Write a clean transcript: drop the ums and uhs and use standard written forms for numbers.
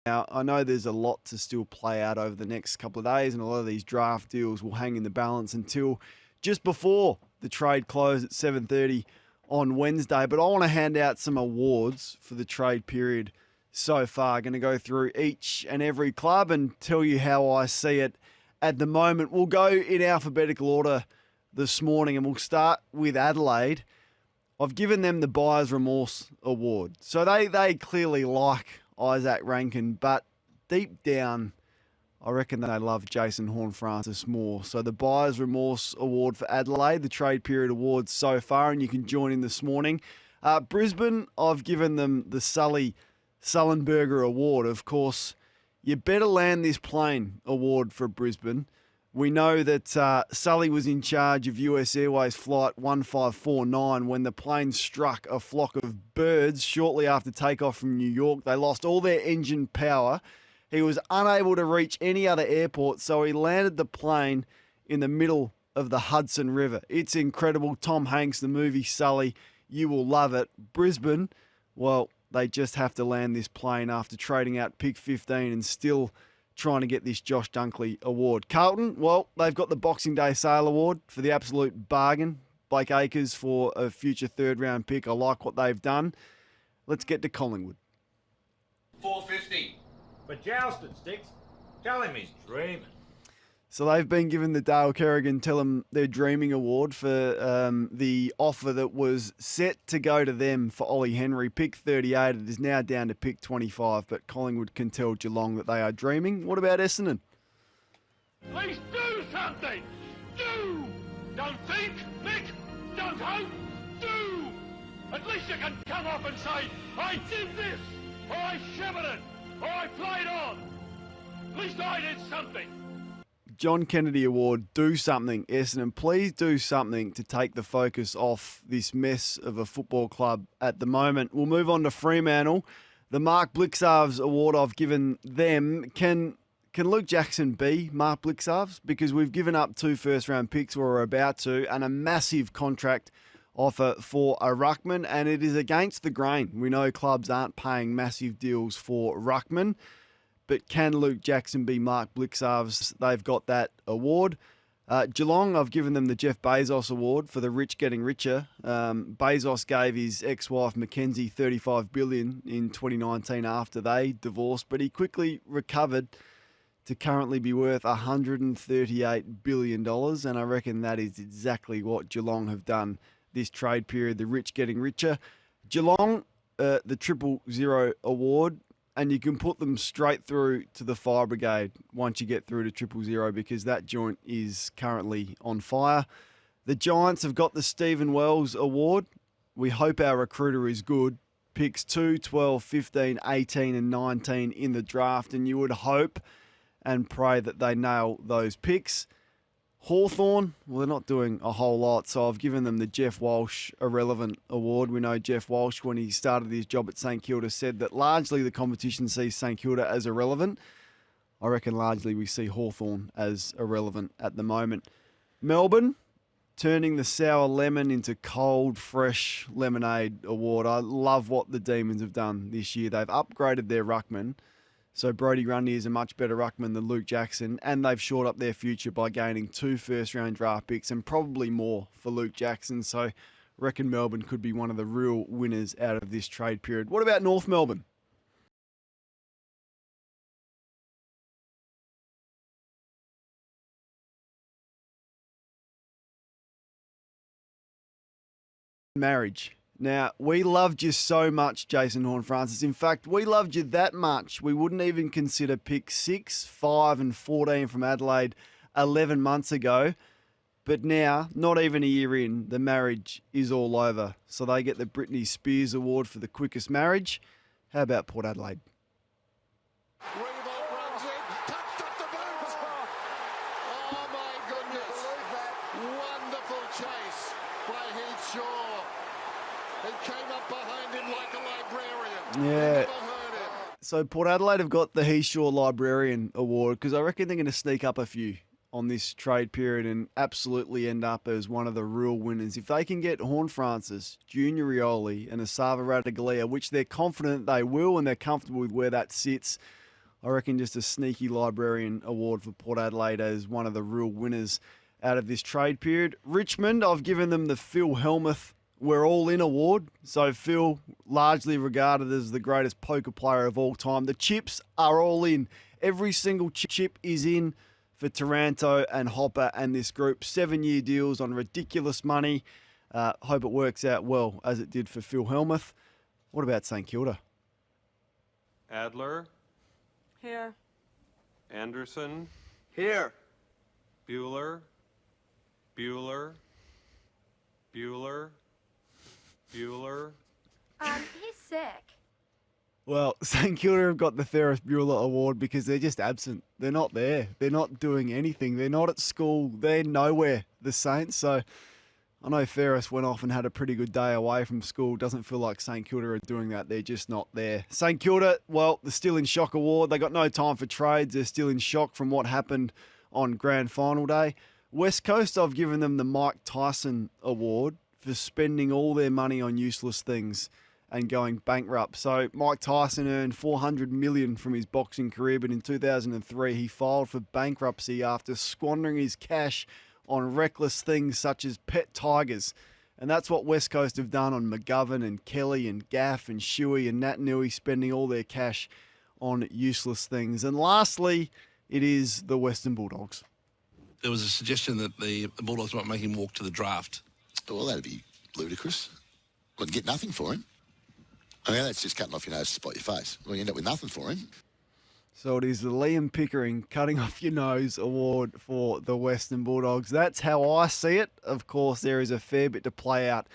Now, I know there's a lot to still play out over the next couple of days, and a lot of these draft deals will hang in the balance until just before the trade close at 7:30 on Wednesday. But I want to hand out some awards for the trade period so far. Going to go through each and every club and tell you how I see it at the moment. We'll go in alphabetical order this morning, and we'll start with Adelaide. I've given them the Buyer's Remorse Award. So they clearly like Isaac Rankin, but deep down, I reckon they love Jason Horne-Francis more. So the Buyer's Remorse Award for Adelaide, the Trade Period Awards so far, and you can join in this morning. Brisbane, I've given them the Sullenberger Award. Of course, you better land this plane award for Brisbane. We know that Sully was in charge of US Airways Flight 1549 when the plane struck a flock of birds shortly after takeoff from New York. They lost all their engine power. He was unable to reach any other airport, so he landed the plane in the middle of the Hudson River. It's incredible. Tom Hanks, the movie Sully, you will love it. Brisbane, well, they just have to land this plane after trading out pick 15 and still trying to get this Josh Dunkley award. Carlton, well, they've got the Boxing Day Sale Award for the absolute bargain. Blake Acres for a future third-round pick. I like what they've done. Let's get to Collingwood. $4.50. For jousting, Sticks. Tell him he's dreaming. So they've been given the Dale Kerrigan Tell Them They're Dreaming Award for the offer that was set to go to them for Ollie Henry. Pick 38, it is now down to pick 25, but Collingwood can tell Geelong that they are dreaming. What about Essendon? Please do something! Do! Don't think, Nick! Don't hope! Do! At least you can come up and say, I did this! Or I shivered it! Or I played on! At least I did something! John Kennedy Award, do something, Essendon. Please do something to take the focus off this mess of a football club at the moment. We'll move on to Fremantle. The Mark Blixarves Award I've given them. Can Luke Jackson be Mark Blixarves? Because we've given up 2 first-round picks, or we're about to, and a massive contract offer for a ruckman, and it is against the grain. We know clubs aren't paying massive deals for ruckman. But can Luke Jackson be Mark Blixarves? They've got that award. Geelong, I've given them the Jeff Bezos Award for the rich getting richer. Bezos gave his ex-wife Mackenzie $35 billion in 2019 after they divorced, but he quickly recovered to currently be worth $138 billion, and I reckon that is exactly what Geelong have done this trade period, the rich getting richer. Geelong, the 000 Award, and you can put them straight through to the fire brigade once you get through to 000 because that joint is currently on fire. The Giants have got the Stephen Wells Award. We hope our recruiter is good. Picks 2, 12, 15, 18 and 19 in the draft, and you would hope and pray that they nail those picks. Hawthorn, well, they're not doing a whole lot, so I've given them the Jeff Walsh Irrelevant Award. We know Jeff Walsh, when he started his job at St Kilda, said that largely the competition sees St Kilda as irrelevant. I reckon largely we see Hawthorn as irrelevant at the moment. Melbourne, turning the sour lemon into cold, fresh lemonade award. I love what the Demons have done this year. They've upgraded their ruckman. So Brodie Grundy is a much better ruckman than Luke Jackson, and they've shored up their future by gaining 2 first-round draft picks and probably more for Luke Jackson. So I reckon Melbourne could be one of the real winners out of this trade period. What about North Melbourne? Marriage. Now, we loved you so much, Jason Horne-Francis. In fact, we loved you that much, we wouldn't even consider pick 6, 5 and 14 from Adelaide 11 months ago. But now, not even a year in, the marriage is all over. So they get the Britney Spears Award for the quickest marriage. How about Port Adelaide? Runs in, touched up the boot. Oh my goodness. Wonderful chase by Heath Shaw. He came up behind him like a librarian. Yeah. Never heard him. So Port Adelaide have got the Heath Shaw Librarian Award because I reckon they're going to sneak up a few on this trade period and absolutely end up as one of the real winners. If they can get Horne-Francis, Junior Rioli and Asava Radaglia, which they're confident they will and they're comfortable with where that sits, I reckon just a sneaky librarian award for Port Adelaide as one of the real winners out of this trade period. Richmond, I've given them the Phil Helmuth We're All In award. So Phil, largely regarded as the greatest poker player of all time. The chips are all in. Every single chip is in for Taranto and Hopper and this group. 7-year deals on ridiculous money. Hope it works out well, as it did for Phil Helmuth. What about St Kilda? Adler, Here. Anderson, Here. Bueller, Bueller, Bueller, Bueller. He's sick. Well, St Kilda have got the Ferris Bueller Award because they're just absent. They're not there. They're not doing anything. They're not at school. They're nowhere, the Saints. So I know Ferris went off and had a pretty good day away from school. Doesn't feel like St Kilda are doing that. They're just not there. St Kilda, well, the Still in Shock Award. They got no time for trades. They're still in shock from what happened on grand final day. West Coast, I've given them the Mike Tyson Award for spending all their money on useless things and going bankrupt. So Mike Tyson earned $400 million from his boxing career, but in 2003 he filed for bankruptcy after squandering his cash on reckless things such as pet tigers. And that's what West Coast have done on McGovern and Kelly and Gaff and Shuey and Natanui, spending all their cash on useless things. And lastly, it is the Western Bulldogs. There was a suggestion that the Bulldogs might make him walk to the draft. Well, that'd be ludicrous. Wouldn't get nothing for him. I mean, that's just cutting off your nose to spot your face. Well, you end up with nothing for him. So it is the Liam Pickering Cutting Off Your Nose Award for the Western Bulldogs. That's how I see it. Of course, there is a fair bit to play out